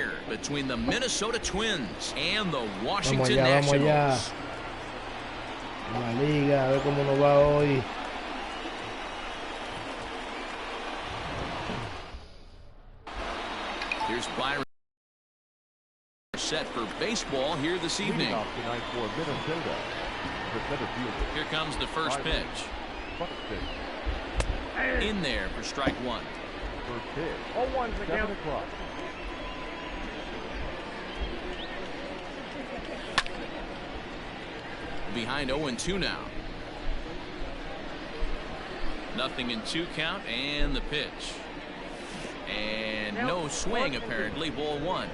here between the Minnesota Twins and the Washington Nationals. La liga, a ver cómo nos va hoy. Here's Byron set for baseball here this evening. Here comes the first pitch. In there for strike one. First pitch. 0-1 to count. Behind 0-2 now. 0-2 count and the pitch. And no swing apparently. Ball one.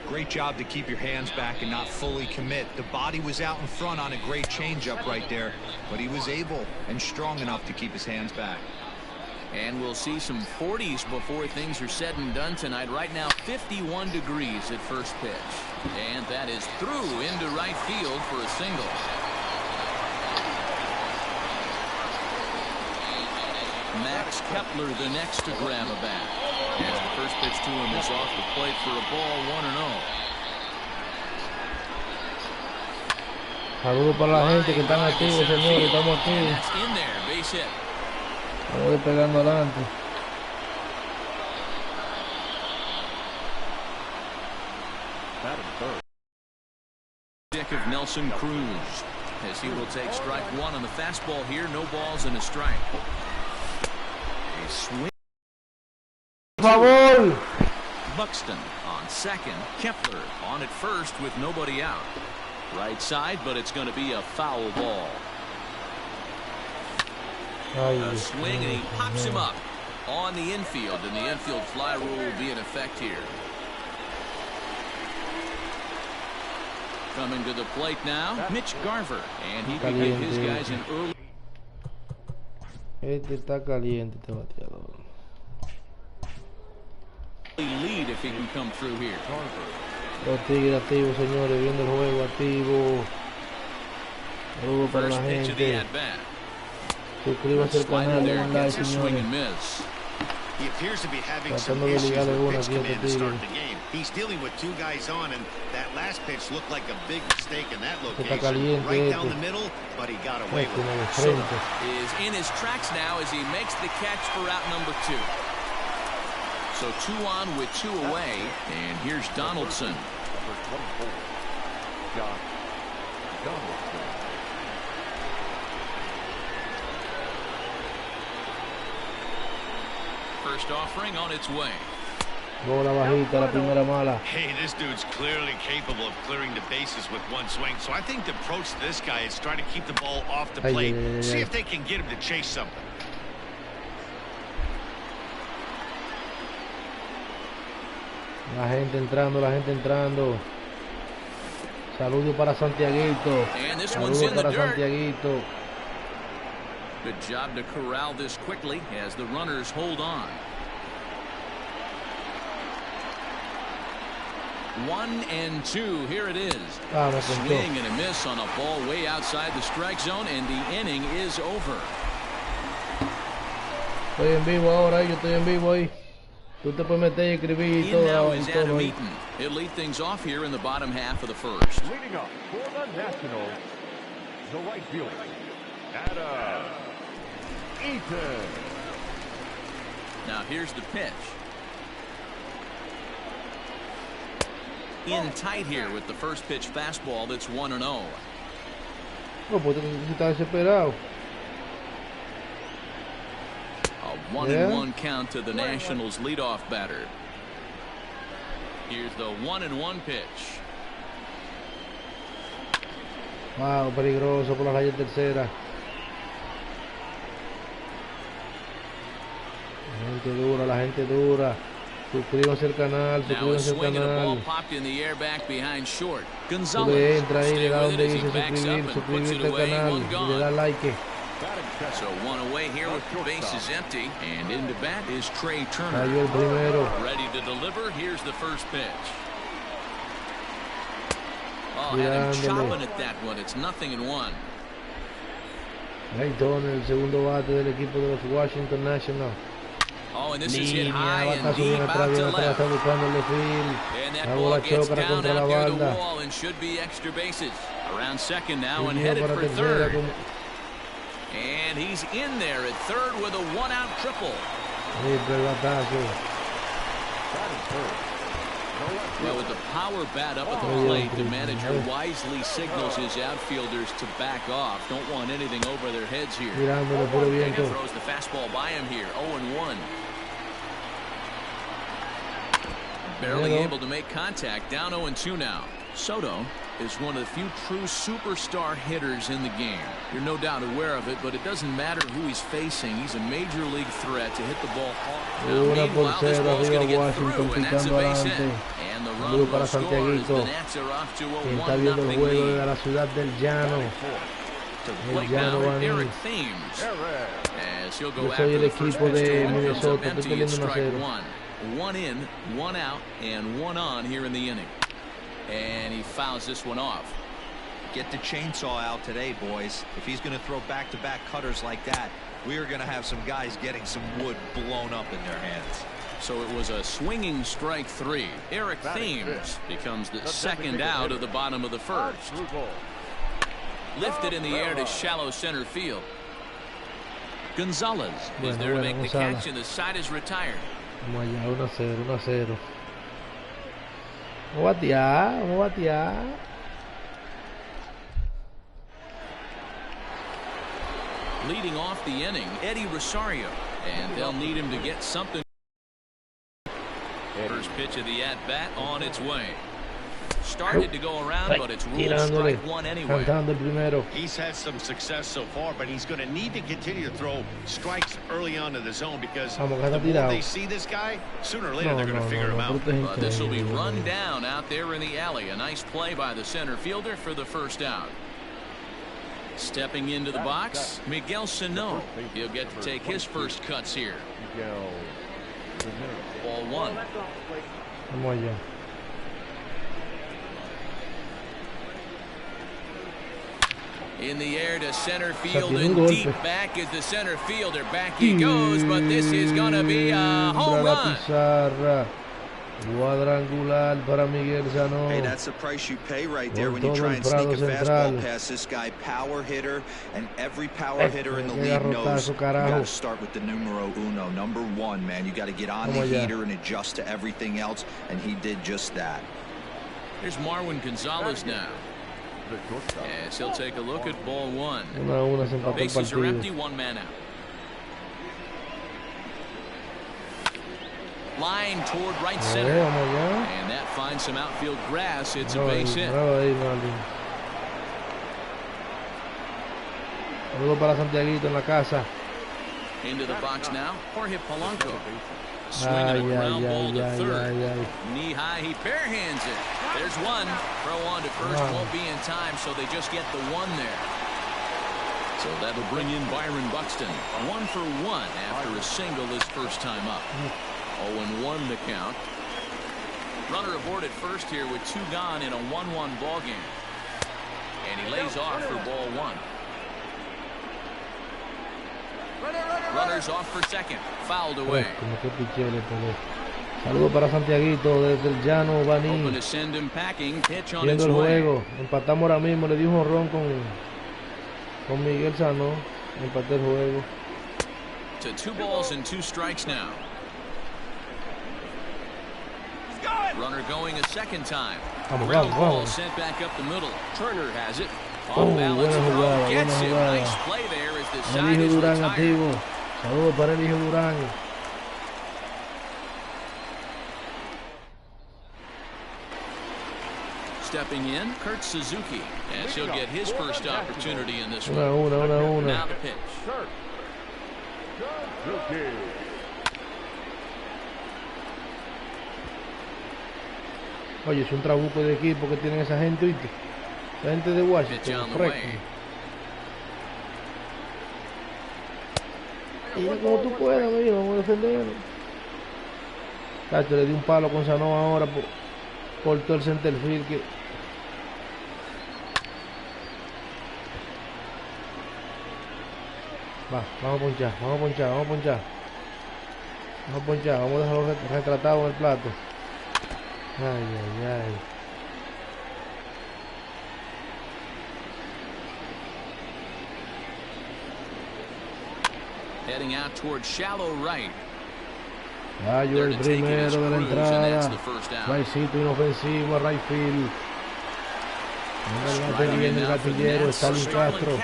Great job to keep your hands back and not fully commit. The body was out in front on a great changeup right there, but he was able and strong enough to keep his hands back. And we'll see some 40s before things are said and done tonight. Right now 51 degrees at first pitch. And that is through into right field for a single. Max Kepler the next to grab a bat. As the first pitch to him is off the plate for a ball, 1-0. Saludos para la gente que están activos, señores. Estamos aquí. In there, base hit. Voy pegando adelante. Dick of Nelson Cruz as he will take strike one on the fastball here. No balls and a strike. A swing. Favor. Buxton on second. Kepler on at first with nobody out. Right side, but it's going to be a foul ball. A swing, and he pops him up on the infield, and the infield fly rule will be in effect here. Coming to the plate now, Mitch Garver, and he can hit his guys in early. Este está caliente, este bateador. Lead if he can come through here. Los Tigres activos, señores, viendo el juego activo. Saludos para la gente. Suscríbase al canal, denle un like, señores. He appears to be having some issues with pitch command to start the game. He's dealing with two guys on, and that last pitch looked like a big mistake in that location. Right down the middle, but he got away with it. Soto is in his tracks now as he makes the catch for out number two. So 2 on with 2 away, and here's Donaldson. First offering on its way. Bola bajita, la primera mala. Hey, this dude's clearly capable of clearing the bases with one swing. So I think the approach to this guy is try to keep the ball off the plate. See if they can get him to chase something. La gente entrando, la gente entrando. Saludos para Santiaguito. Saludos para Santiaguito. Good job to corral this quickly as the runners hold on. 1-2. Here it is. Swing and a miss on a ball way outside the strike zone, and the inning is over. Estoy en vivo ahora, yo estoy en vivo ahí. Tú te puedes meter y escribir y todo. He'll lead things off here in the bottom half of the first. Leading up for the Nationals, the right fielder, Adam Eaton. Now here's the pitch. In tight here with the first pitch fastball that's 1-0. No, pues está desesperado. A 1-1 count to the Nationals leadoff batter. Here's the 1-1 pitch. Wow, peligroso por la raya tercera. La gente dura, la gente dura. Suscríbanse al canal, suscríbanse al canal. Usted entra ahí, le da donde dice suscribirte al canal y le da like. So one away here with the bases empty, and into bat is Trey Turner. Cayó el primero. Ready to deliver. Here's the first pitch. Oh, had him chopping at that one. It's 0-1. Ahí Turner, el segundo bate del equipo de los Washington Nationals. Oh, and this is hit high and batazo deep bien out atrás, to bien atrás, left. está buscando el field. And that La ball bola gets choca down contra la out near the banda. wall and should be extra bases. Around second now Y and lleva headed para for tercera third. como... And he's in there at third with a one-out triple. Libre el batazo. Well, with the power bat up at the plate, the manager wisely signals his outfielders to back off. Don't want anything over their heads here. Tirándole puro viento. Throws the fastball by him here. 0-1. Barely able to make contact. Down 0-2 now. Soto is one of the few true superstar hitters in the game. You're no doubt aware of it, but it doesn't matter who he's facing. He's a major league threat to hit the ball hard. Now, meanwhile, this ball's going to get through, and that's a base hit. And the run will score as the Nats are off to a 1-0 lead. La ciudad del llano. El llano va Eric Thames. As he'll go after the first pitch to Minnesota. Empty at strike one. One in, one out, and one on here in the inning. And he fouls this one off. Get the chainsaw out today, boys. If he's going to throw back-to-back cutters like that, we are going to have some guys getting some wood blown up in their hands. So it was a swinging strike three. Eric Thames becomes the second out of the bottom of the first. Lifted in the air to shallow center field. Gonzalez is there to make the catch, and the side is retired. Vamos allá, 1-0, 1-0. Vamos a batear, vamos a batear. Leading off the inning, Eddie Rosario, and they'll need him to get something. First pitch of the at-bat on its way. Started to go around, but it's ruled strike one anyway. He's had some success so far, but he's going to need to continue to throw strikes early on in the zone because the more they see this guy, sooner or later they're going to figure him out. But this will be run down out there in the alley. A nice play by the center fielder for the first out. Stepping into the box, Miguel Sano. He'll get to take his first cuts here. Ball one. Vamos allá. In the air to center field and deep back is the center fielder. Back he goes, but this is going to be a home run. Cuadrangular para Miguel Sano. Hey, that's the price you pay right there when you try and sneak a fastball past this guy. Power hitter, and every power hitter in the league knows you got to start with the numero uno, number one, man. You got to get on the heater and adjust to everything else, and he did just that. Here's Marwin Gonzalez now. Yes, he'll take a look at ball one. Bases are empty, one man out. Line toward right center. And that finds some outfield grass. It's a base hit. Saludos para Santiaguito en la casa. Into the box now, Jorge Polanco. Swinging a ground ball to third. Knee high, he bare hands it. There's one. Throw on to first won't be in time, so they just get the one there. So that'll bring in Byron Buxton. 1 for 1 after a single his first time up. 0-1 the count. Runner aboard at first here with 2 gone in a 1-1 ball game. And he lays off for ball one. Runners off for second. Fouled away. Saludos para Santiaguito desde el llano Baní. Viendo el juego. Empatamos ahora mismo. Le di un jonrón con Miguel Sano. Empaté el juego. To 2 balls and 2 strikes now. Runner going a second time. Ground ball sent back up the middle. Turner has it. Off balance throw, gets it. Nice play there as the side is retired. Saludos para el hijo Durán. Stepping in, Kurt Suzuki, as he'll get his first opportunity in this one. Una. Now the pitch. Oye, es un trabuco de equipo que tienen esa gente, ¿viste? La gente de Washington, mira como tú puedas, amigo, vamos a defenderlo. Cacho, le di un palo con Sano ahora por todo el centerfield que... Vamos a ponchar. Vamos a ponchar, vamos a dejarlo retratado en el plato. Ay, ay, ay. Heading out towards shallow right. Rayo el primero de la entrada. Raicito inofensivo a right field. Viene el gatillero, Stalin Castro.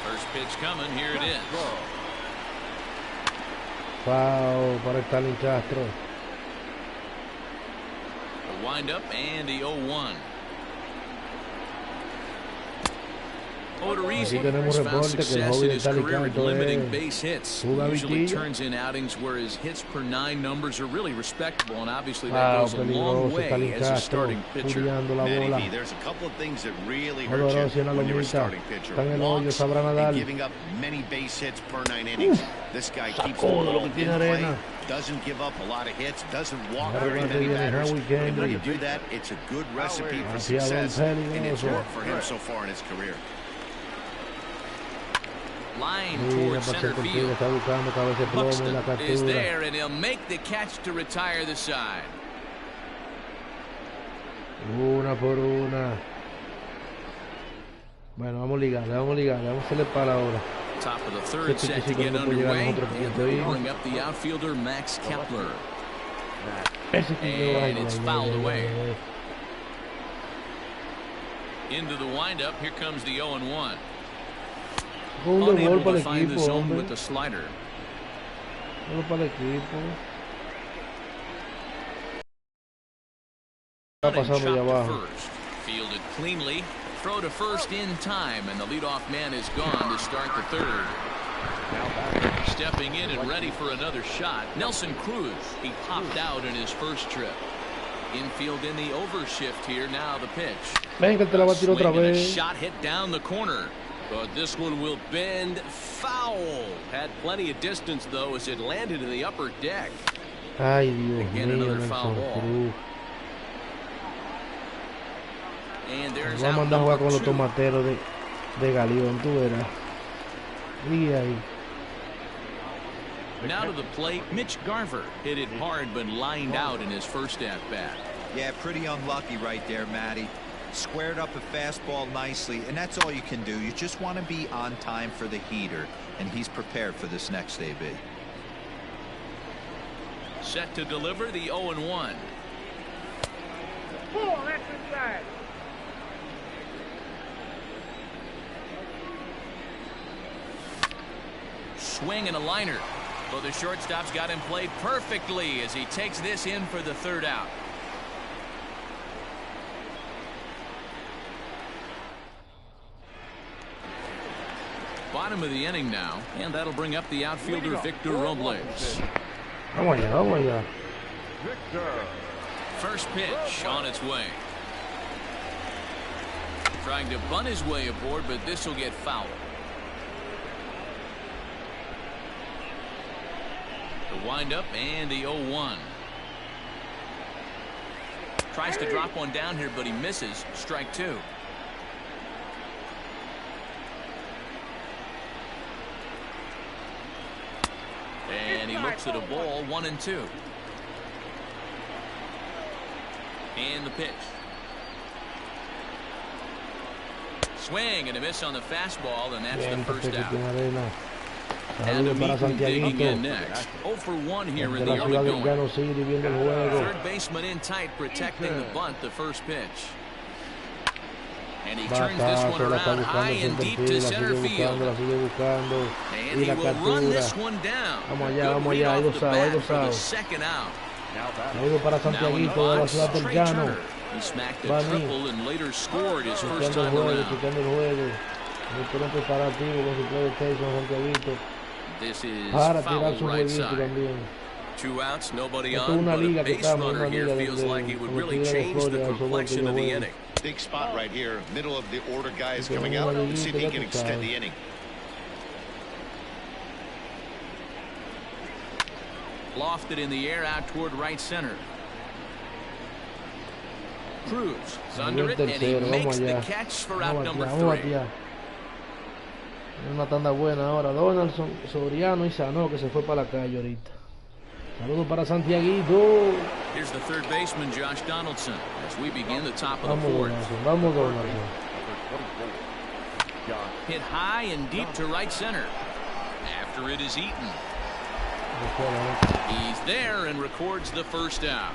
First pitch coming, here it is. Foul para Stalin Castro. The windup and the 0-1. Aquí tenemos reporte que el hobby de Stalin Castro usually turns in outings where his hits per 9 numbers are really respectable, and obviously that goes a long way as a starting pitcher. Manny, there's a couple of things that really hurt you when you're a starting pitcher. Walks and giving up many base hits per 9 innings. This guy keeps the ball in play, doesn't give up a lot of hits, doesn't walk very many batters. And when you do that, it's a good recipe for success, and it's worked for him so far in his career. Line towards center field. Buxton is there, and he'll make the catch to retire the side. Una por una. Bueno, vamos a ligarle, vamos a hacerle para ahora. Top of the third set to get underway, and they'll bring up the outfielder Max Kepler. And it's fouled away. Into the windup, here comes the 0-1. Unable to find the zone with the slider. Para el equipo. Está pasando allá abajo. Fielded cleanly. Throw to first in time, and the leadoff man is gone to start the third. Stepping in and ready for another shot, Nelson Cruz. He popped out in his first trip. Infield in the overshift here. Now the pitch. Venga, te la va a tirar otra vez. Shot hit down the corner. But this one will bend foul. Had plenty of distance, though, as it landed in the upper deck. Ay, Dios Again, mío, another foul ball. And there's vamos a mandar a jugar con los tomateros de Galeón, tú verás. Y ahí. Now to the plate, Mitch Garver hit it hard but lined out in his first at-bat. Yeah, pretty unlucky right there, Matty. Squared up a fastball nicely, and that's all you can do. You just want to be on time for the heater, and he's prepared for this next AB. Set to deliver the 0-1. Oh, that's inside. Swing and a liner. Well, the shortstop's got him played perfectly as he takes this in for the third out. Bottom of the inning now, and that'll bring up the outfielder Victor Robles. Vamos allá, vamos allá. First pitch on its way. Trying to bunt his way aboard, but this will get fouled. The windup and the 0-1. Tries to drop one down here, but he misses. Strike two. And he looks at a ball, 1-2. And the pitch. Swing and a miss on the fastball, and that's the first out. And Amico digging in next. 0 for 1 here in the early going. Third baseman in tight, protecting the bunt, the first pitch. And he turns this one around high and deep to center field. And he will run this one down. Vamos allá, vamos allá, ahí gozado, for the second out. Luego para Santiaguito de la ciudad del Llano. He smacked a triple and later scored his first time around. Muy preparativo con su PlayStation Santiaguito. This is para tirar foul su right jueguito side. también. 2 outs, nobody on, but a base runner here feels like he would really change the complexion of the inning. Big spot right here. Middle of the order guys coming out. Let's see if he can extend the inning. Lofted in the air out toward right center. Cruz is under it, and he makes the catch for out number 3. Una tanda buena ahora. Donaldson, Soriano y Sanó, que se fue para la calle ahorita. Saludos para Santiaguito. Here's the third baseman, Josh Donaldson, as we begin the top of the Vamos, fourth. Donaldson. Vamos, Donaldson. Hit high and deep to right center. After it is eaten. He's there and records the first out.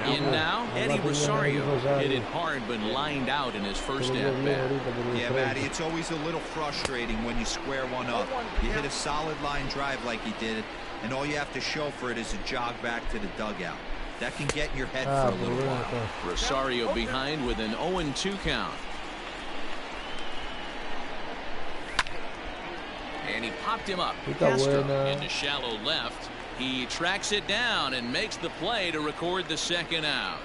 In now, Eddie Rosario hit it hard but lined out in his first at-bat. Yeah, Matty, it's always a little frustrating when you square one up. You hit a solid line drive like he did, and all you have to show for it is a jog back to the dugout. That can get in your head for a little while. Rosario behind with an 0-2 count. And he popped him up. Castro into shallow left. He tracks it down and makes the play to record the second out.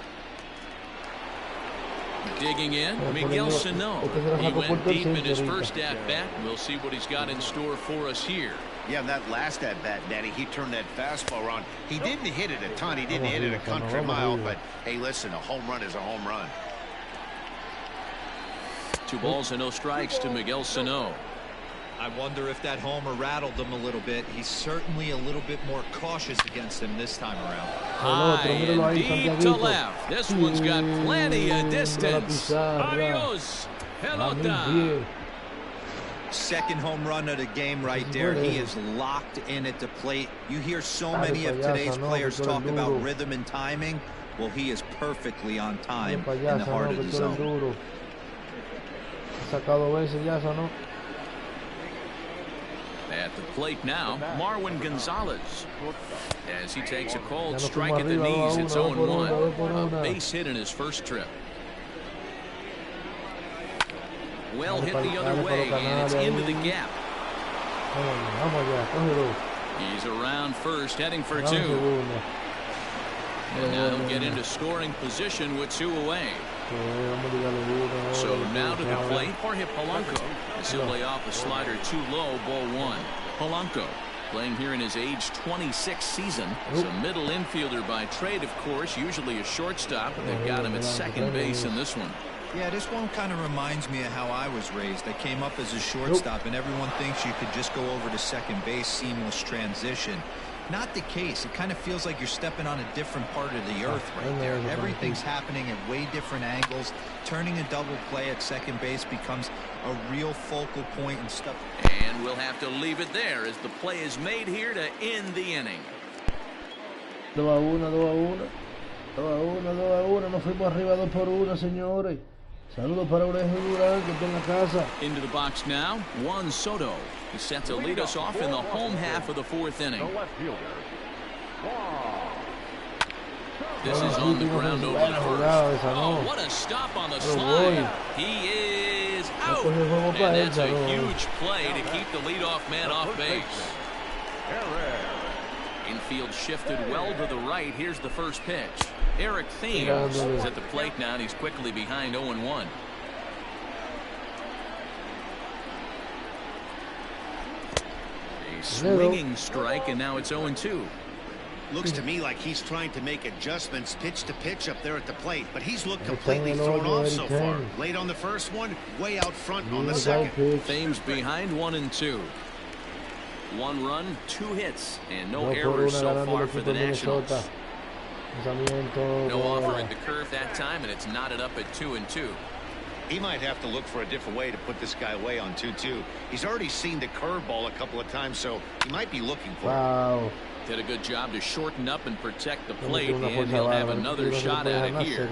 Digging in, Miguel Sano. He went deep in his first at-bat. We'll see what he's got in store for us here. Yeah, that last at-bat, Daddy, he turned that fastball around. He didn't hit it a ton. He didn't hit it a country mile, but hey, listen, a home run is a home run. 2 balls and no strikes to Miguel Sano. I wonder if that homer rattled him a little bit. He's certainly a little bit more cautious against him this time around. High and deep to left. This one's got plenty of distance. Adios, pelota. Second home run of the game right there. He is locked in at the plate. You hear so many of today's players talk about rhythm and timing. Well, he is perfectly on time in the heart of the zone. At the plate now, Marwin Gonzalez. As he takes a cold strike at the knees, it's 0-1. A base hit in his first trip. Well hit the other way, and it's into the gap. He's around first, heading for 2. And now he'll get into scoring position with 2 away. So now to the plate, Jorge Polanco. This will lay off a slider too low, ball 1. Polanco playing here in his age 26 season. He's a middle infielder by trade, of course, usually a shortstop, but they've got him at second base in this one. Yeah, this one kind of reminds me of how I was raised. I came up as a shortstop, and everyone thinks you could just go over to second base, seamless transition. Not the case. It kind of feels like you're stepping on a different part of the earth right there. Everything's happening at way different angles. Turning a double play at second base becomes a real focal point and stuff. And we'll have to leave it there as the play is made here to end the inning. 2-1. Nos fuimos arriba 2-1, señores. Saludos para Orejo Durán, que está en la casa. Into the box now, Juan Soto. He's set to lead us off in the home half of the 4th inning. This is on the ground over the first. Oh, what a stop on the slide. He is out. And that's a huge play to keep the leadoff man off base. Infield shifted well to the right. Here's the first pitch. Eric Thames is at the plate now, and he's quickly behind 0-1. A swinging strike, and now it's 0-2. Looks to me like he's trying to make adjustments pitch to pitch up there at the plate, but he's looked completely thrown off so far. Late on the first one, way out front on the second. Thames behind 1-2. 1 run, 2 hits, and no errors so far for the Nationals. No offer at the curve that time, and it's knotted up at 2-2. He might have to look for a different way to put this guy away on 2-2. He's already seen the curveball a couple of times, so he might be looking for it. Did a good job to shorten up and protect the plate, and he'll have another shot at it here.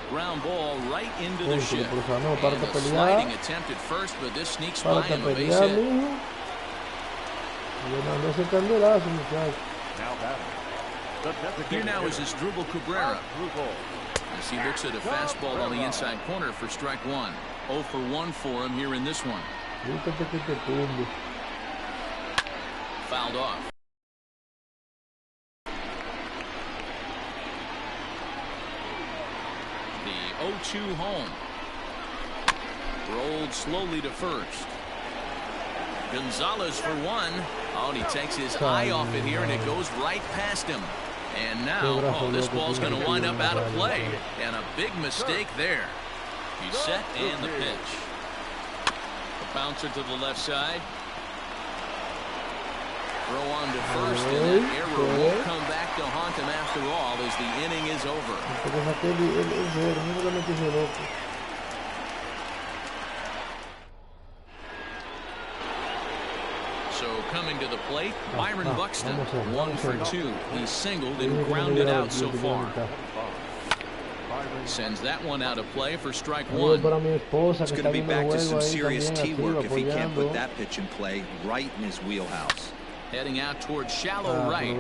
Ground ball right into the shift. And a sliding attempt at first, but this sneaks by him a base hit. Here now is Asdrubal Cabrera. As he looks at a fastball on the inside corner for strike 1. 0 for 1 for him here in this one. Fouled off. The 0-2 home. Rolled slowly to first. Gonzalez for 1. Oh, and he takes his eye off it here, and it goes right past him. And now, this ball's going to wind up out of play. And a big mistake there. He's set and the pitch. The bouncer to the left side. Throw on to first, and that error won't come back to haunt him after all as the inning is over. So coming to the plate, Byron Buxton, 1 for 2. He's singled and grounded out so far. Sends that one out of play for strike one. It's going to be back to some serious T-work if he can't put that pitch in play right in his wheelhouse. Heading out towards shallow right.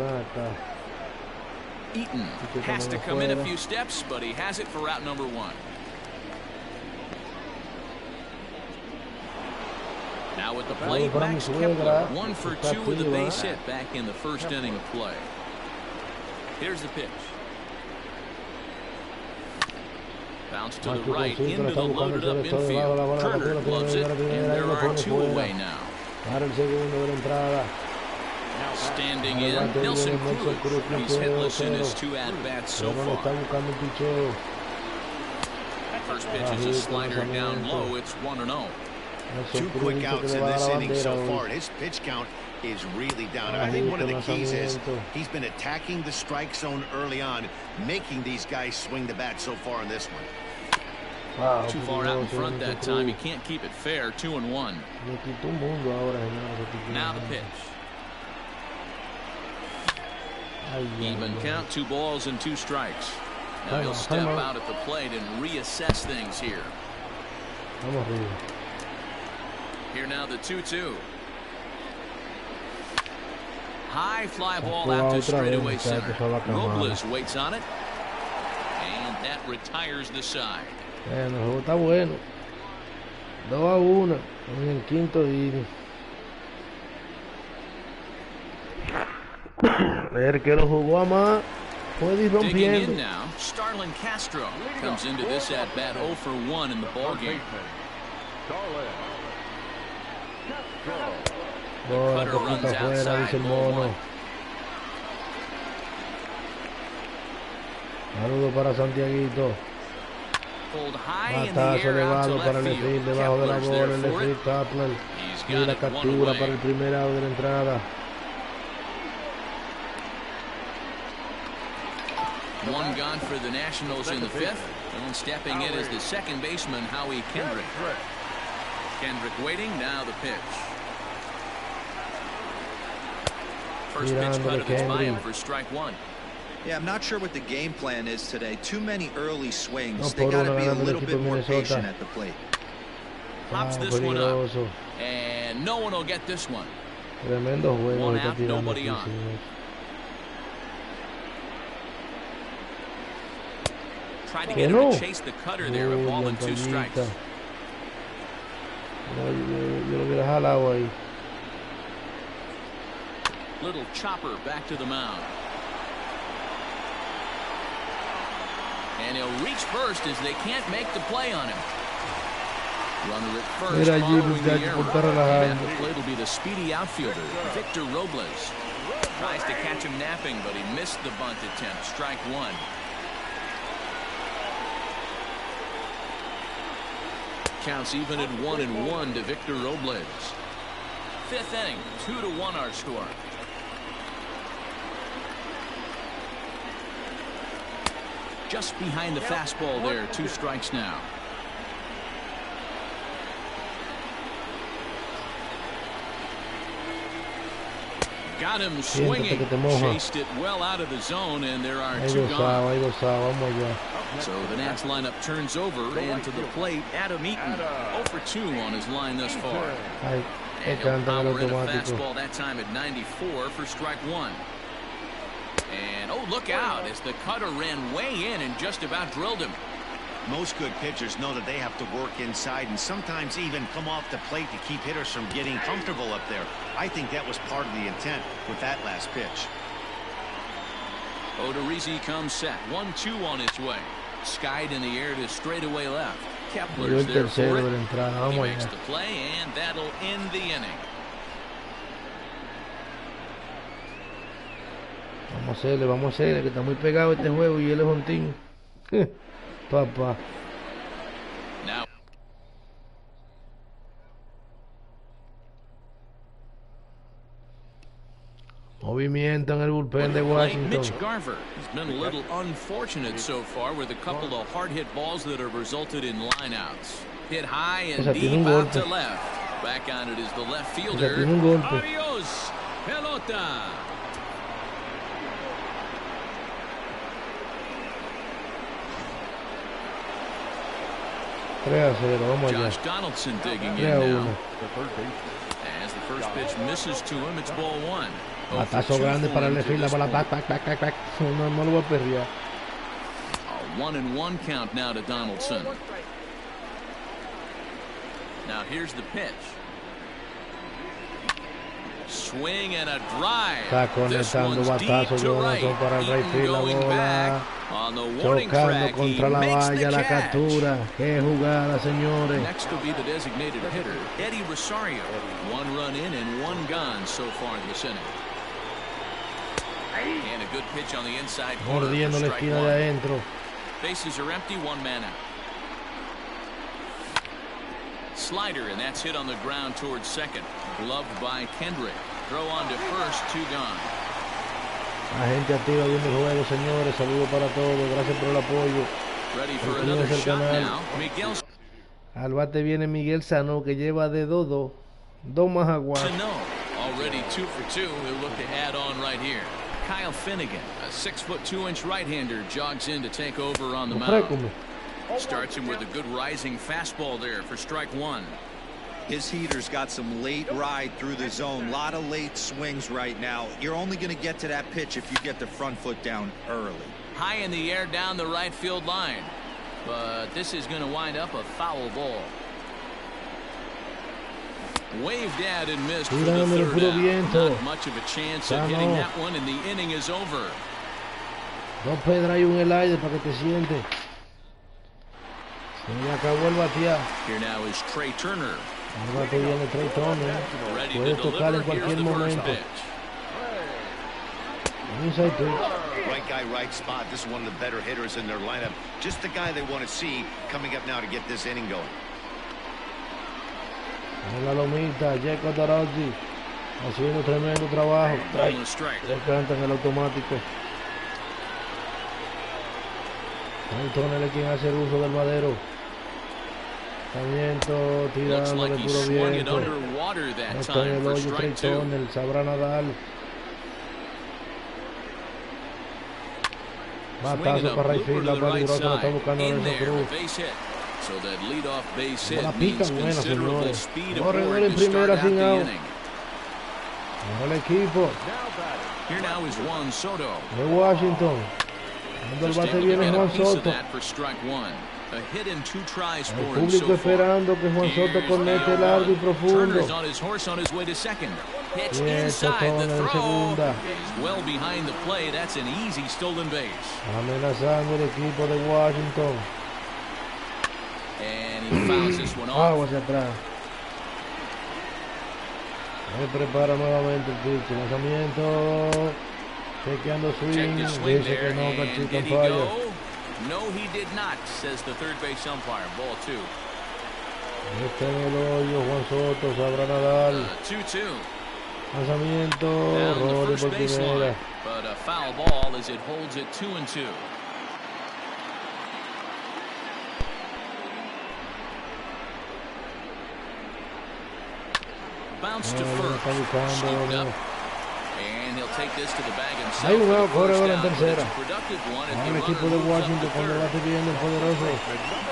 Eaton has to come in a few steps, but he has it for out number one. Now at the plate, Max Kepler, 1 for 2 with a base hit back in the first inning of play. Here's the pitch. Bounce to the right, into the loaded up infield. Turner gloves it, and there are 2 away now. Standing in, Nelson Cruz. He's hitless in his 2 at-bats so far. First pitch is a slider down low. It's 1-0. 2 quick outs in this inning so far. His pitch count is really down. I think one of the keys is he's been attacking the strike zone early on, making these guys swing the bat so far in this one. Wow, too far out in front that time. He can't keep it fair. 2-1. Now the pitch. Even count, 2 balls and 2 strikes. Now he'll step out at the plate and reassess things here. Here now the 2-2. High fly ball out to straightaway center. Robles waits on it. And that retires the side. El juego está bueno. 2-1 en el quinto inning. El que lo jugó a más puede ir rompiendo. Digging in now, Starlin Castro comes into this at bat 0 for 1 in the ball game. Bola, poquito afuera, dice el mono. Saludos para Santiaguito. Batazo elevado para el field, debajo de la bola, el field Kapler. Y la captura para el primer out de la entrada. One gone for the Nationals in the 5th. And stepping in is the second baseman, Howie Kendrick. Kendrick waiting, now the pitch. First pitch cut of it's by him for strike 1. Yeah, I'm not sure what the game plan is today. Too many early swings. They got to be a little bit more patient at the plate. Pops this one up. And no one will get this one. One out, nobody on. Tried to get him to chase the cutter there, a ball and 2 strikes. Yo lo hubiera jalado ahí. Little chopper back to the mound. And he'll reach first as they can't make the play on him. Runner at first following the error. And at the plate will be the speedy outfielder, Victor Robles. Tries to catch him napping, but he missed the bunt attempt. Strike 1. Counts even at 1-1 to Victor Robles. 5th inning, 2-1 our score. Just behind the fastball there, 2 strikes now. Got him swinging, chased it well out of the zone, and there are 2 gone. So the Nats lineup turns over, and to the plate, Adam Eaton, 0 for 2 on his line thus far. And he'll power in a fastball that time at 94 for strike 1. And oh, look out as the cutter ran way in and just about drilled him. Most good pitchers know that they have to work inside and sometimes even come off the plate to keep hitters from getting comfortable up there. I think that was part of the intent with that last pitch. Odorizzi comes set. 1-2 on its way. Skied in the air to straightaway left. Kepler's there for it. He makes the play, and that'll end the inning. Vamos a hacerle, que está muy pegado este juego y él es un team. Papá. Now Movimiento en el bullpen de Washington. Mitch Garver has been a little unfortunate so far with a couple of hard hit balls that have resulted in lineouts. Hit high and deep out to left. Back on it is the left fielder. Adios, pelota. Josh Donaldson digging in now. As the first pitch misses to him, it's ball one. Batazo grande para el fila, para back. No lo voy a perrear. A 1-1 count now to Donaldson. Now here's the pitch. Swing and a drive. Está conectando batazo Jonathan para el right field, la bola. Chocando contra la valla, la captura. Qué jugada, señores. Next will be the designated hitter, Eddie Rosario. 1 run in and 1 gone so far in this inning. And a good pitch on the inside corner. Mordiendo la esquina de adentro. Bases are empty, 1 man out. Slider, and that's hit on the ground towards second. Gloved by Kendrick. Throw on to first, 2 gone. La gente activa viendo el juego, señores. Saludos para todos. Gracias por el apoyo. Ready for another shot now. Miguel. Al bate viene Miguel Sano, que lleva de 2-2. 2 más aguas. Already 2 for 2. He'll look to add on right here. Kyle Finnegan, a 6'2" right-hander, jogs in to take over on the mound. Starts him with a good rising fastball there for strike 1. His heater's got some late ride through the zone. A lot of late swings right now. You're only going to get to that pitch if you get the front foot down early. High in the air down the right field line. But this is going to wind up a foul ball. Waved at and missed for the third out. Not much of a chance of hitting that one, and the inning is over. Dos pedras y un helado para que te sientes. Se me acabó el batear. Here now is Trey Turner. El bate viene Trey Turner. Puedes tocar en cualquier momento. Inside pitch. Right guy, right spot. This is one of the better hitters in their lineup. Just the guy they want to see coming up now to get this inning going. En la lomita, Jacob Darozzi haciendo tremendo trabajo. Le cantan el automático. Antonio es quien hace el uso del madero. Lanzamiento, tirándole puro viento. Está en el hoyo Trey Turner, sabrá nadar. Batazo para right field, la peligrosa la está buscando Nelson Cruz. La pica buena, señores. Corredor en primera sin out. Ahora el equipo de Washington. Cuando el bate viene Juan Soto. El público esperando que Juan Soto conecte largo y profundo. Y esto todo en segunda. Amenazando el equipo de Washington. Agua hacia atrás. Se prepara nuevamente el pitch. Lanzamiento. Chequeando swing. Dice que no, Cachito falla. No, he did not, says the third base umpire. Ball 2. Está en el hoyo Juan Soto, sabrá nadar. 2-2. Lanzamiento, Rory por primera. But a foul ball as it holds it 2-2. Bounce to first. Scooped up. And he'll take this to the bag himself. Hay un nuevo corredor en tercera. Ahora el equipo de Washington cuando va pidiendo el poderoso.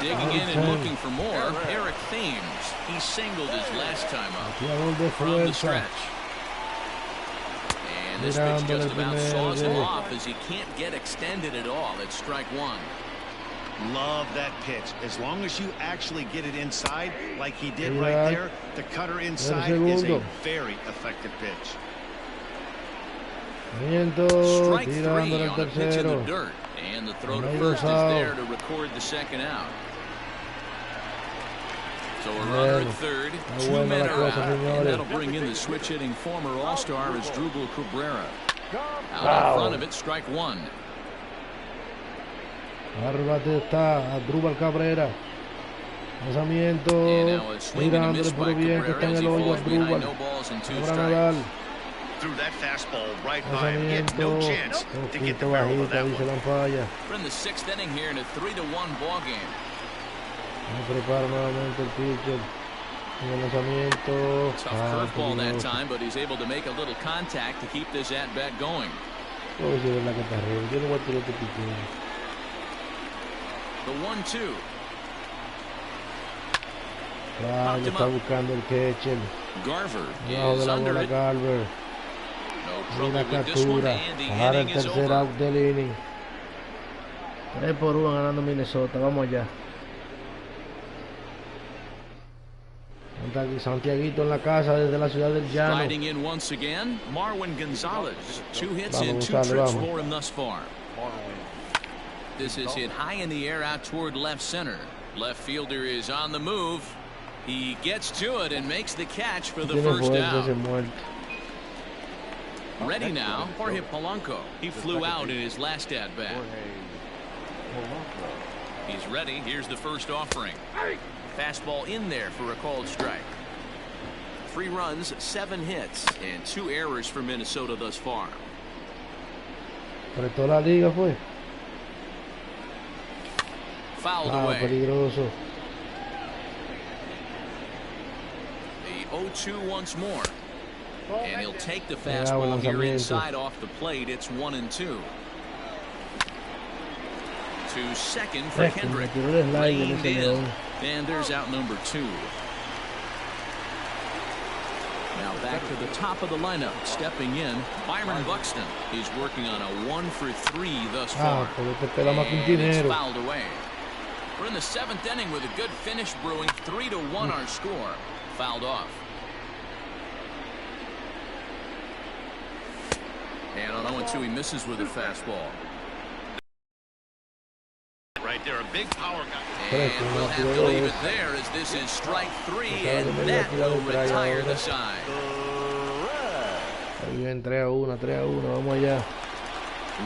Digging in and looking for more. Eric Thames. He singled his last time up from the stretch. And this pitch just about saws him off as he can't get extended at all. It's strike 1. Love that pitch. As long as you actually get it inside, like he did right there, the cutter inside is a very effective pitch. Strike 3 on a pitch in the dirt, and the throw to first is there to record the second out. So a runner at third, 2 men are out, and that'll bring in the switch-hitting former All-Star as Drupal Cabrera. Out in front of it, strike 1. Arbate está a Drupal Cabrera. Lanzamiento, mirándole por bien que está en el hoyo a Drupal. Sabrá nadar. threw that fastball right by him. He had no chance to get the barrel of that one. We're in the 6th inning here in a 3-1 ball game. Prepara nuevamente el pitcher. Lanzamiento. Tough curveball that time, but he's able to make a little contact to keep this at-bat going. The 1-2. Está buscando el catcher. Garver Debajo de la bola Garver. Y la captura. Para el tercer out del inning. 3-1 ganando Minnesota. Vamos allá. Santiaguito en la casa desde la ciudad del Llano. Sliding in once again, Marwin Gonzalez. 2 hits and 2 trips for him thus far. This is hit high in the air out toward left center. Left fielder is on the move. He gets to it and makes the catch for the first out. Ready now, Jorge Polanco. He flew out in his last at-bat. He's ready. Here's the first offering. Fastball in there for a called strike. 3 runs, 7 hits, and 2 errors for Minnesota thus far. Apretó la liga, fue. Fouled away. Peligroso. The 0-2 once more. And he'll take the fastball here inside off the plate. It's 1-2. To second for Kendrick. Reined in. And there's out number 2. Now back to the top of the lineup. Stepping in, Byron Buxton. He's working on a 1 for 3 thus far. And it's fouled away. We're in the 7th inning with a good finish brewing. 3-1 our score. Fouled off. And on 0-2 he misses with a fastball. Right there, a big power guy. And we'll have to leave it there as this is strike 3, and that will retire the side. Bien, 3-1, vamos allá.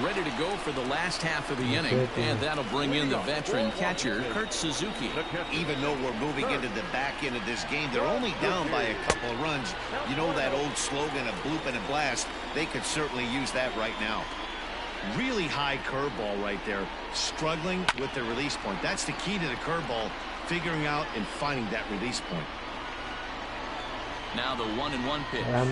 Ready to go for the last half of the inning, and that'll bring in the veteran catcher, Kurt Suzuki. Even though we're moving into the back end of this game, they're only down by a couple of runs. You know that old slogan, a bloop and a blast? They could certainly use that right now. Really high curveball right there. Struggling with the release point. That's the key to the curveball, figuring out and finding that release point. Now the 1-1 pitch. And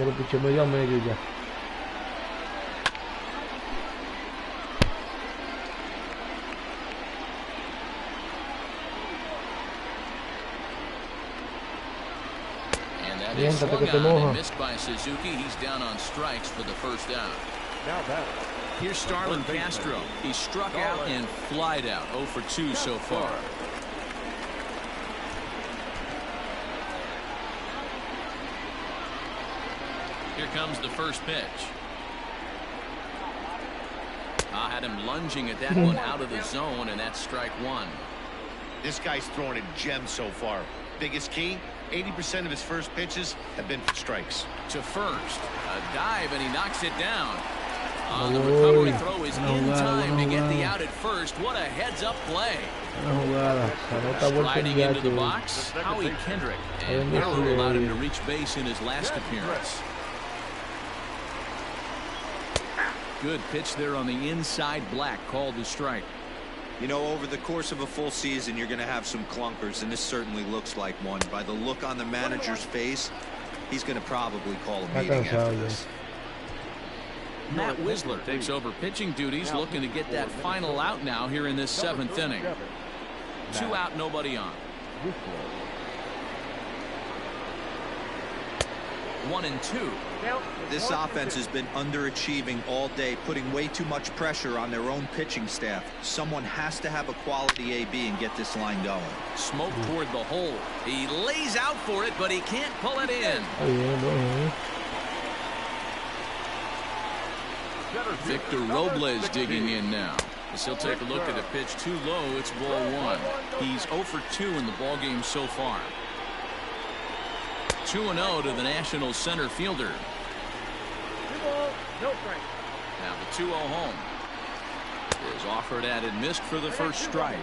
that is swung on and missed by Suzuki. He's down on strikes for the first out. Now that. Here's Starlin Castro. He struck out and flied out. 0 for 2 so far. Here comes the first pitch. I had him lunging at that one out of the zone, and that's strike 1. This guy's throwing a gem so far. Biggest key, 80% of his first pitches have been for strikes. To first. A dive, and he knocks it down. The recovery throw is in time to get the out at first. What a heads-up play. Striding into the box, Howie Kendrick. And error allowed him to reach base in his last appearance. Good pitch there on the inside. Black called the strike. You know, over the course of a full season, you're going to have some clunkers, and this certainly looks like one. By the look on the manager's face, he's going to probably call a meeting after this. Matt Wisler takes over pitching duties, looking to get that final out now here in this 7th inning. 2 out, nobody on. 1-2. This offense has been underachieving all day, putting way too much pressure on their own pitching staff. Someone has to have a quality AB and get this line going. Smoke toward the hole. He lays out for it, but he can't pull it in. Victor Robles digging in now. As he'll take a look at a pitch too low. It's ball 1. He's 0 for 2 in the ball game so far. 2-0 to the Nationals center fielder. Now the 2-0 home is offered at and missed for the first strike.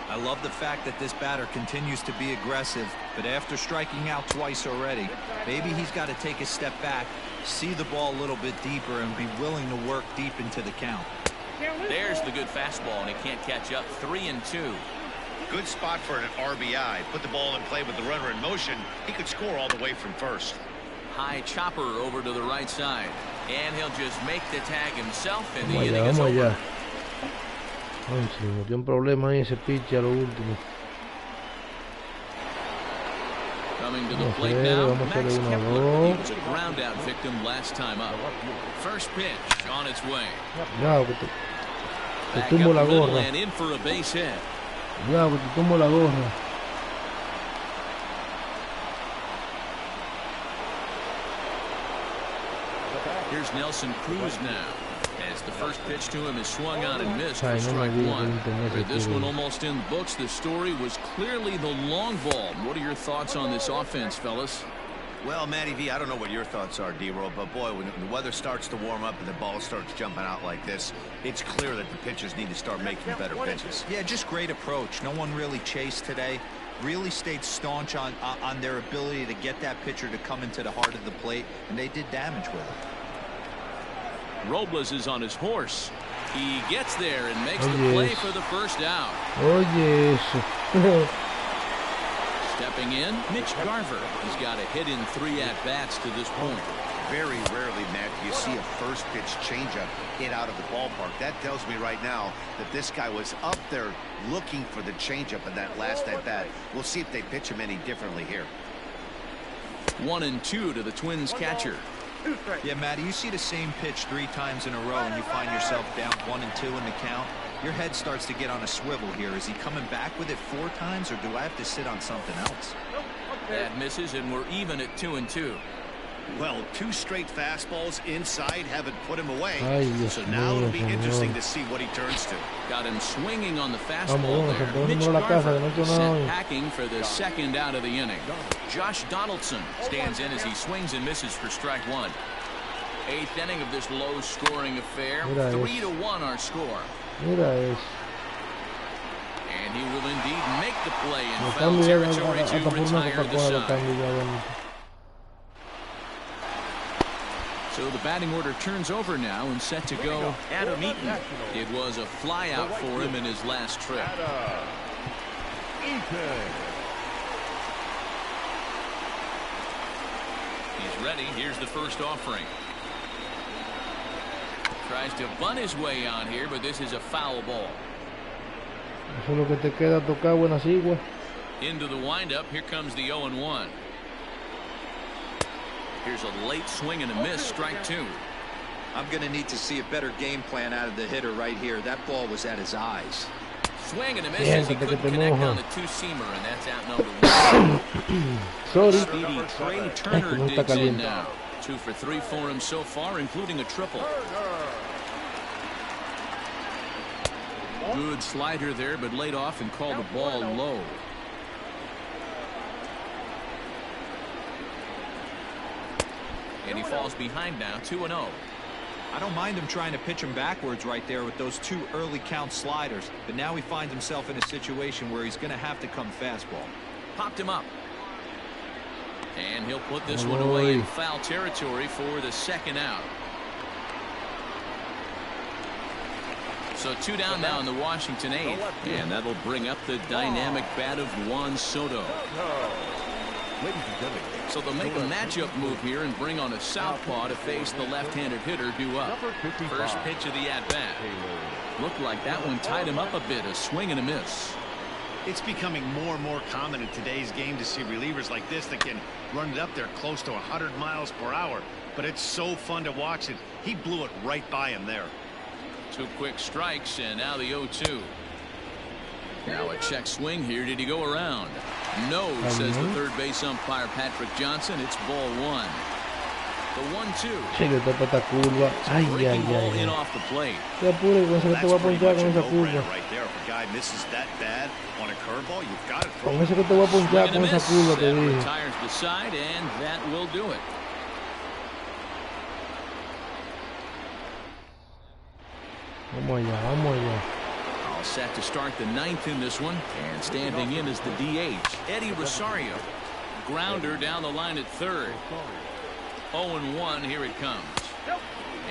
I love the fact that this batter continues to be aggressive, but after striking out twice already, maybe he's got to take a step back, see the ball a little bit deeper, and be willing to work deep into the count. There's the good fastball, and he can't catch up. 3-2. Good spot for an RBI. Put the ball in play with the runner in motion. He could score all the way from first. High chopper over to the right side, and he'll just make the tag himself, and the inning is over. Ay, se me metió un problema ahí ese pitch a lo último. Coming to the plate now, Max Kepler. He was a ground out victim last time up. First pitch on its way. Cuidado que te tumbo la gorra. And in for a base hit. Cuidado que te tumbo la gorra. Here's Nelson Cruz now, as the first pitch to him is swung on and missed for strike one. With this one almost in the books, the story was clearly the long ball. What are your thoughts on this offense, fellas? Well, Matty V, I don't know what your thoughts are, D-Roll, but boy, when the weather starts to warm up and the ball starts jumping out like this, it's clear that the pitchers need to start making better pitches. Yeah, just great approach. No one really chased today. Really stayed staunch on their ability to get that pitcher to come into the heart of the plate, and they did damage with it. Robles is on his horse. He gets there and makes the play for the first out. Oh, yes. Stepping in, Mitch Garver. He's got a hit in 3 at-bats to this point. Very rarely, Matt, do you see a first pitch changeup hit out of the ballpark. That tells me right now that this guy was up there looking for the changeup in that last at-bat. We'll see if they pitch him any differently here. 1-2 to the Twins catcher. Yeah, Matty, you see the same pitch 3 times in a row and you find yourself down 1-2 in the count. Your head starts to get on a swivel here. Is he coming back with it 4 times, or do I have to sit on something else? That misses, and we're even at 2-2. Well, 2 straight fastballs inside haven't put him away. So Dios now mío, it'll be señor. interesting to see what he turns to. Got him swinging on the fastball Vamos, there. vamos, Mitch vamos a la casa, que no he Garver hecho nada hoy. sent packing for the second out of the inning. Josh Donaldson stands in as he swings and misses for strike 1. 8th inning of this low-scoring affair. 3-1 our score. Mira eso. And he will indeed make the play in Me foul cambio territory hasta to por una retire the Coca-Cola lo side. cambio ya, bueno. So the batting order turns over now and set to go Adam Eaton. It was a fly out for him in his last trip. He's ready. Here's the first offering. Tries to bunt his way on here, but this is a foul ball. Eso es lo que te queda tocar, buenas iguas. Into the windup. Here comes the 0-1. Here's a late swing and a miss. Strike 2. I'm going to need to see a better game plan out of the hitter right here. That ball was at his eyes. Swing and a miss as he couldn't connect on the 2-seamer, and that's out number 1. Sorry. Speedy Trey Turner digs in now. 2 for 3 for him so far, including a triple. Good slider there, but laid off and called the ball low. And he falls behind now, 2-0. I don't mind him trying to pitch him backwards right there with those 2 early count sliders, but now he finds himself in a situation where he's going to have to come fastball. Popped him up. And he'll put this one away in foul territory for the second out. So 2 down now in the Washington 8th, and that'll bring up the dynamic bat of Juan Soto. So they'll make a matchup move here and bring on a southpaw to face the left-handed hitter due up. First pitch of the at-bat. Looked like that one tied him up a bit, a swing and a miss. It's becoming more and more common in today's game to see relievers like this that can run it up there close to 100 miles per hour. But it's so fun to watch it. He blew it right by him there. 2 quick strikes, and now the 0-2. Now a check swing here. Did he go around? No, says the third base umpire Patrick Johnson. It's ball 1. The 1-2. Che, que topa esta curva. Ay, ay, Ball ay. in off the plate. Te apure, con eso que te voy a ponchar con esa curva. Right there. If a guy misses that bad on a curveball, you've got it. Con eso que te voy a ponchar con esa curva, te That dije. retires the side, and that will do it. Vamos allá, vamos allá. All set to start the ninth in this one, and standing in is the DH, Eddie Rosario. Grounder down the line at third. 0-1, here it comes.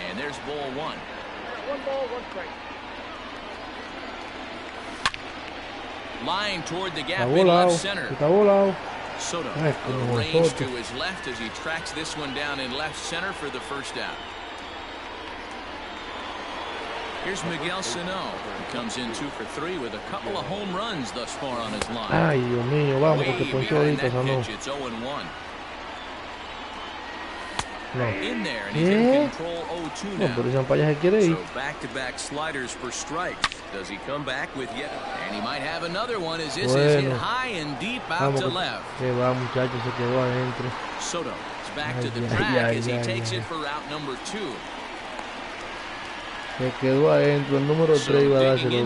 And there's ball one. 1 ball, 1 strike. Line toward the gap in left center. Soto a range to his left as he tracks this one down in left center for the first out. Here's Miguel Sano. He comes in 2 for 3 with a couple of home runs thus far on his line. Ay, Dios mío, vamos, que te ponchó ahorita, Sano. It's 0-1. No. In there, and he's in control 0-2 now. No, pero Zampaya se quiere ir. So back-to-back sliders for strikes. Does he come back with yet? And he might have another one as this is hit high and deep out to left. Que va, muchachos, se quedó adentro. Soto is back to the track as he takes it for route number 2. Se quedó adentro, el número 3 iba a dárselo.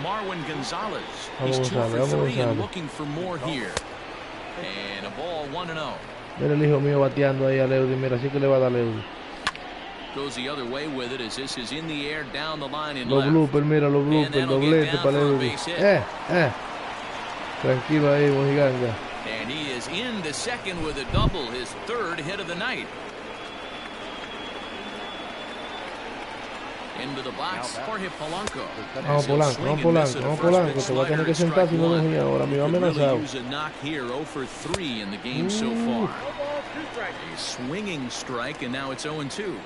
Marwin Gonzalez. He's 2 for 3 and looking for more here. And a ball 1-0. Mira el hijo mío bateando ahí a Leudy, mira, así que le va a dar Leudy. Goes the other way with it as this is in the air down the line in los left. Bloopers, mira los bloopers, doblete para Leudy. Tranquilo ahí, Mojiganga. And he is into second with a double, his 3rd hit of the night. Into the box, Jorge Polanco. Vamos Polanco, te va a tener que sentar si no Mejía ahora, me va amenazado. Use a knock here, 0 for 3 in the game so far. A swinging strike, and now it's 0-2.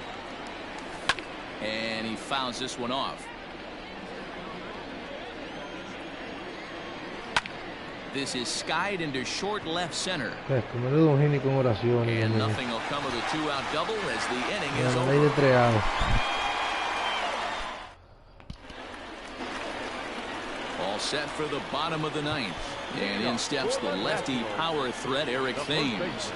And he fouls this one off. This is skied into short left center. And nothing will come of the 2-out double as the inning is over. All set for the bottom of the 9th. And in steps the lefty power threat, Eric Thames.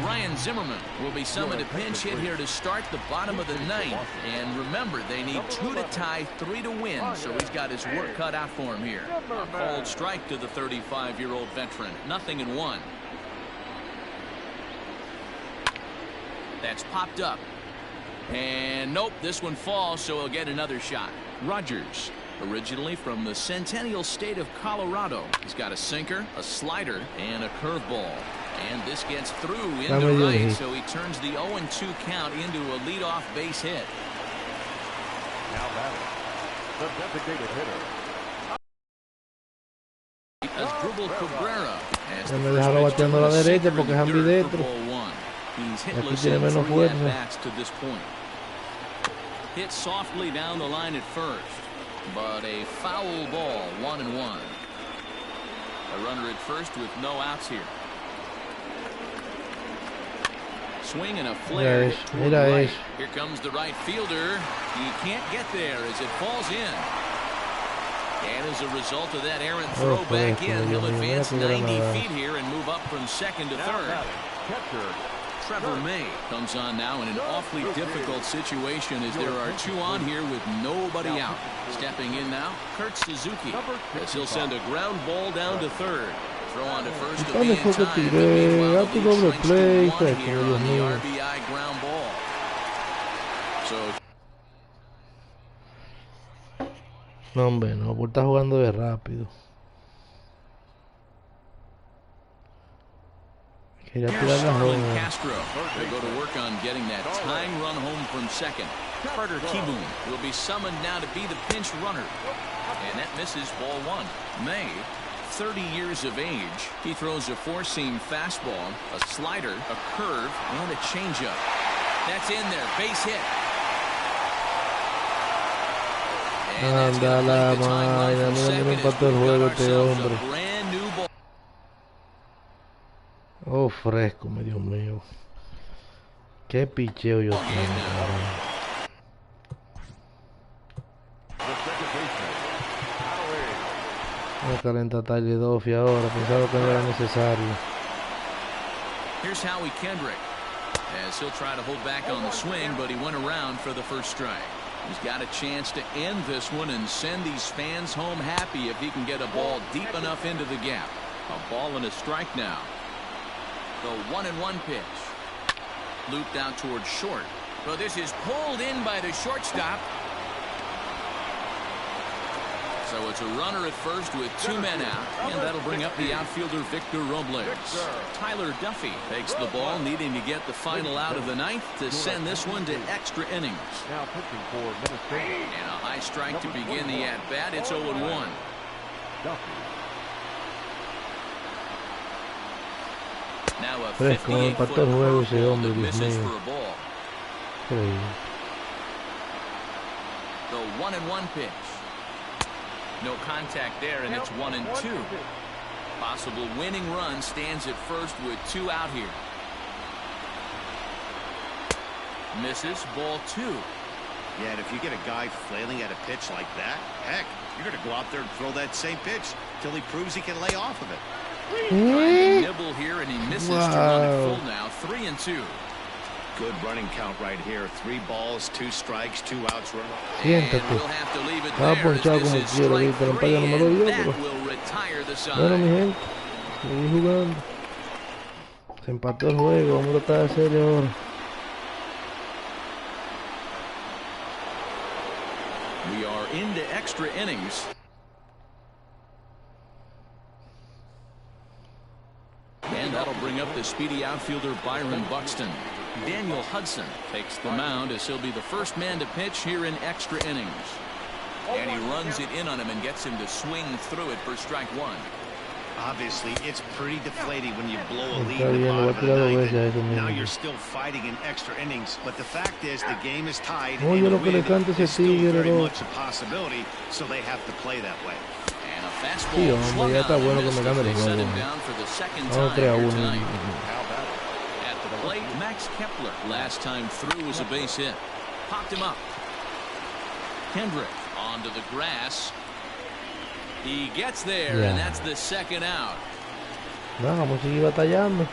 Ryan Zimmerman will be summoned to pinch hit here to start the bottom of the 9th. And remember, they need 2 to tie, 3 to win, so he's got his work cut out for him here. A cold strike to the 35-year-old veteran. 0-1. That's popped up. And nope, this one falls, so he'll get another shot. Rogers, originally from the Centennial State of Colorado. He's got a sinker, a slider, and a curveball. And this gets through into right, so he turns the 0-2 count into a leadoff base hit. Now batting, the designated hitter. Asdrubal Cabrera. Me dejaron bateando a la derecha porque es ambidestro. He's Aquí hitless tiene in menos 3 fuerza. at-bats to this point. Hit softly down the line at first, but a foul ball, 1-1. A runner at first with no outs here. Swing and a flare. Right. Here comes the right fielder. He can't get there as it falls in. And as a result of that errant throw back in, he'll advance 90 feet here and move up from second to third. Trevor May comes on now in an awfully difficult situation as there are 2 on here with nobody out. Stepping in now, Kurt Suzuki, as he'll send a ground ball down to third. Throw on to first to be in time, but meanwhile the lead shrinks to 1 here on the RBI ground ball. So no, hombre, no, porque está jugando de rápido. Quería tirar la joven. Castro will go to work on getting that tying run home from second. Carter Kieboom will be summoned now to be the pinch runner. And that misses ball 1. May, 30 years of age. He throws a 4-seam fastball, a slider, a curve, and a changeup. That's in there. Base hit. Anda la madre, mira, me empató el juego este hombre. Oh, fresco, Dios mío. Qué picheo yo tengo, caramba. Me calenta Tyler Duffy ahora, pensaba que no era necesario. Here's Howie Kendrick, as he'll try to hold back on the swing, but he went around for the first strike. He's got a chance to end this one and send these fans home happy if he can get a ball deep enough into the gap. A ball and a strike now. The 1-1 pitch. Looped out towards short. But this is pulled in by the shortstop. So it's a runner at first with 2 men out, and that'll bring up the outfielder Victor Robles. Tyler Duffy takes the ball, needing to get the final out of the ninth to send this one to extra innings. Now pitching for Minnesota. And a high strike to begin the at-bat. It's 0-1. Duffy. Now a Fresco, empató el juego ese hombre, Dios mío. The 1-1 pitch. No contact there, and it's 1-2. Possible winning run stands at first with 2 out here. Misses, ball 2. Yeah, and if you get a guy flailing at a pitch like that, heck, you're going to go out there and throw that same pitch till he proves he can lay off of it. Trying to nibble here, and he misses to run it full now. 3-2. Good running count right here. 3 balls, 2 strikes, 2 outs. Siéntate. Estaba ponchado como quiero ahorita. La empalla no me lo dio, pero... Bueno, mi gente, seguí jugando. Se empató el juego. Vamos a tratar de hacerle ahora. We are into extra innings. And that'll bring up the speedy outfielder Byron Buxton. Daniel Hudson takes the mound as he'll be the first man to pitch here in extra innings. And he runs it in on him and gets him to swing through it for strike 1. Obviously, it's pretty deflating when you blow a lead in the bottom of the ninth. Now you're still fighting in extra innings, but the fact is the game is tied, and the win is still very much a possibility, so they have to play that way. And a fastball swung on and they set him down for the second time here tonight. At the plate, Max Kepler last time through was a base hit. Popped him up. Kendrick onto the grass. He gets there, and that's the second out. Vamos a seguir batallando.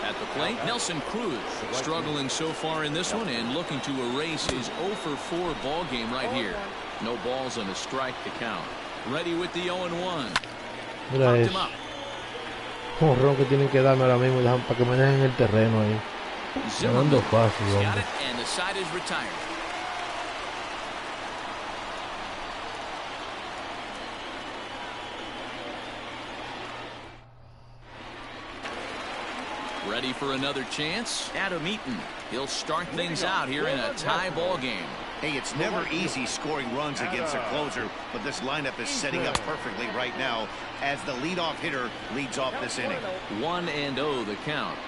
At the plate, Nelson Cruz struggling so far in this one and looking to erase his 0-for-4 ball game right here. No balls and a strike to count. Ready with the 0-1. Mira eso. Un ron que tienen que darme ahora mismo para que me dejen el terreno ahí. Dando fácil, hombre. And the side is retired. Ready for another chance? Adam Eaton. He'll start things out here in a tie ball game. Hey, it's never easy scoring runs against a closer, but this lineup is setting up perfectly right now as the leadoff hitter leads off this inning. 1-0 the count.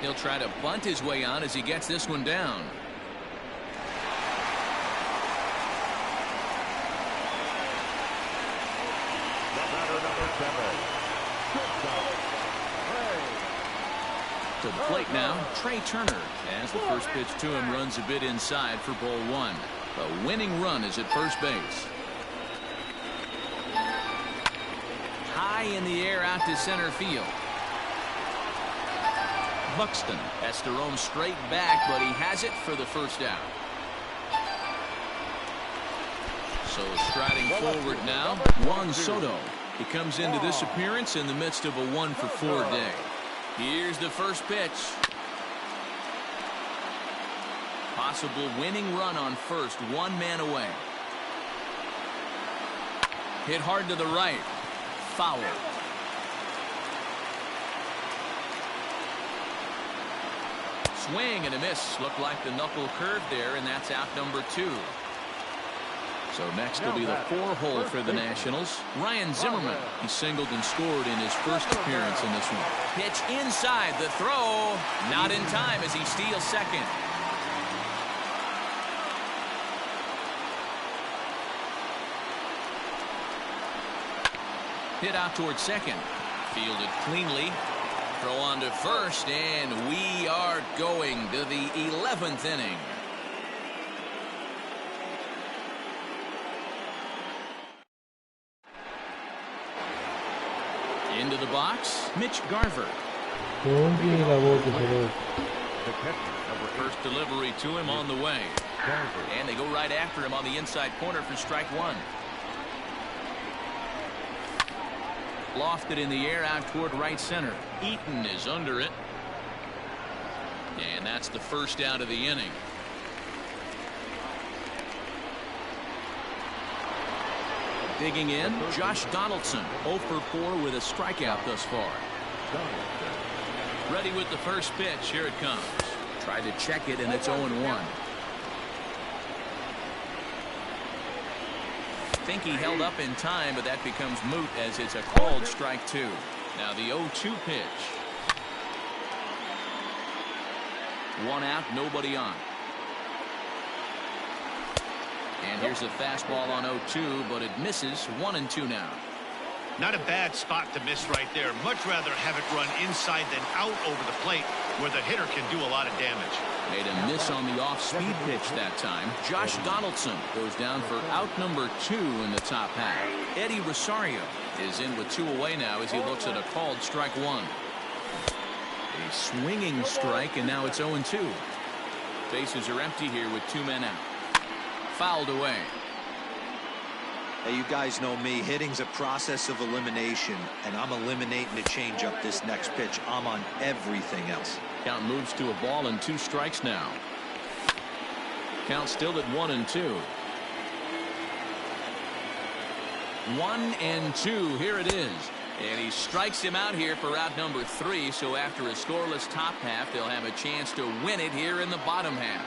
He'll try to bunt his way on as he gets this one down. To the plate now, Trey Turner, as the first pitch to him runs a bit inside for ball 1. The winning run is at first base. High in the air out to center field. Buxton has to roam straight back, but he has it for the first out. So striding forward now, Juan Soto. He comes into this appearance in the midst of a 1-for-4 day. Here's the first pitch. Possible winning run on first, 1 man away. Hit hard to the right. Foul. Swing and a miss. Looked like the knuckle curve there, and that's out number 2. So next will be the 4-hole for the Nationals. Ryan Zimmerman. He singled and scored in his first appearance in this one. Pitch inside, the throw. Not in time as he steals second. Hit out towards second. Fielded cleanly. Throw on to first, and we are going to the 11th inning. Into the box, Mitch Garver. First delivery to him on the way. And they go right after him on the inside corner for strike 1. Lofted in the air out toward right center. Eaton is under it. And that's the first out of the inning. Digging in, Josh Donaldson, 0 for 4 with a strikeout thus far. Ready with the first pitch. Here it comes. Tried to check it, and it's 0-1. Think he held up in time, but that becomes moot as it's a called strike 2. Now the 0-2 pitch. 1 out, nobody on. And here's a fastball on 0-2, but it misses. 1-2 now. Not a bad spot to miss right there. Much rather have it run inside than out over the plate where the hitter can do a lot of damage. Made a miss on the off-speed pitch that time. Josh Donaldson goes down for out number 2 in the top half. Eddie Rosario is in with 2 away now as he looks at a called strike 1. A swinging strike, and now it's 0-2. Bases are empty here with 2 men out. Fouled away. Hey, you guys know me. Hitting's a process of elimination, and I'm eliminating the changeup this next pitch. I'm on everything else. Count moves to a ball and 2 strikes now. Count still at 1-2. 1-2. Here it is. And he strikes him out here for out number 3. So after a scoreless top half, they'll have a chance to win it here in the bottom half.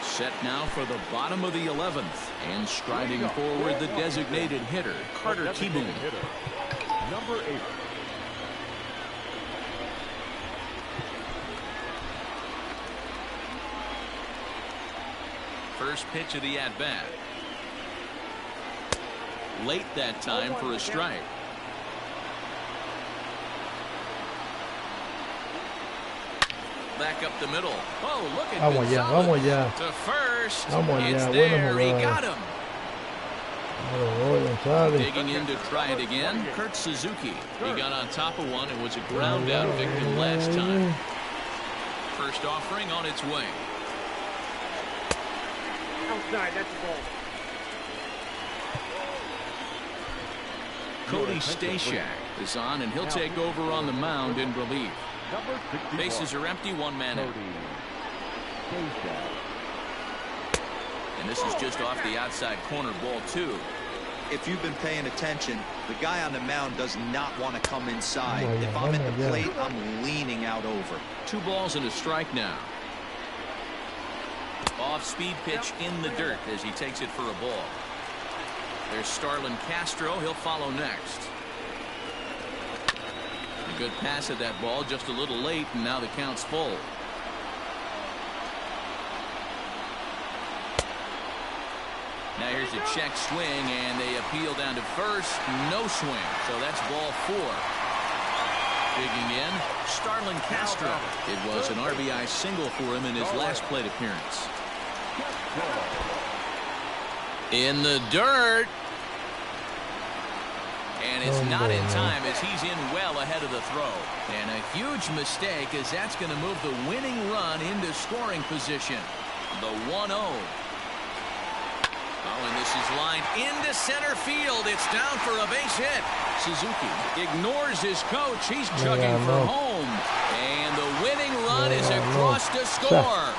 Set now for the bottom of the 11th, and striding forward the designated hitter, Carter Kieboom. Number 8. First pitch of the at-bat. Late that time for a strike. Back up the middle. Oh, look at Vamos allá, vamos allá. to first. Vamos It's allá, there. buena He jugada. got him. González. Digging in to try it again. Kurt Suzuki. He got on top of one and was a ground out victim last time. First offering on its way. Outside, that's the ball. Cody Stashak is on, and he'll take over on the mound in relief. Bases are empty, 1 man out. And this is just off the outside corner, ball 2. If you've been paying attention, the guy on the mound does not want to come inside. If I'm at the plate, I'm leaning out over. 2 balls and a strike now. Off-speed pitch in the dirt as he takes it for a ball. There's Starlin Castro. He'll follow next. A good pass at that ball, just a little late, and now the count's full. Now here's a check swing, and they appeal down to first. No swing, so that's ball 4. Digging in, Starlin Castro. It was an RBI single for him in his last plate appearance. In the dirt. And it's not in time as he's in well ahead of the throw. And a huge mistake as that's going to move the winning run into scoring position. The 1-0. Oh, and this is lined into center field. It's down for a base hit. Suzuki ignores his coach. He's chugging for home. And the winning run is across to score.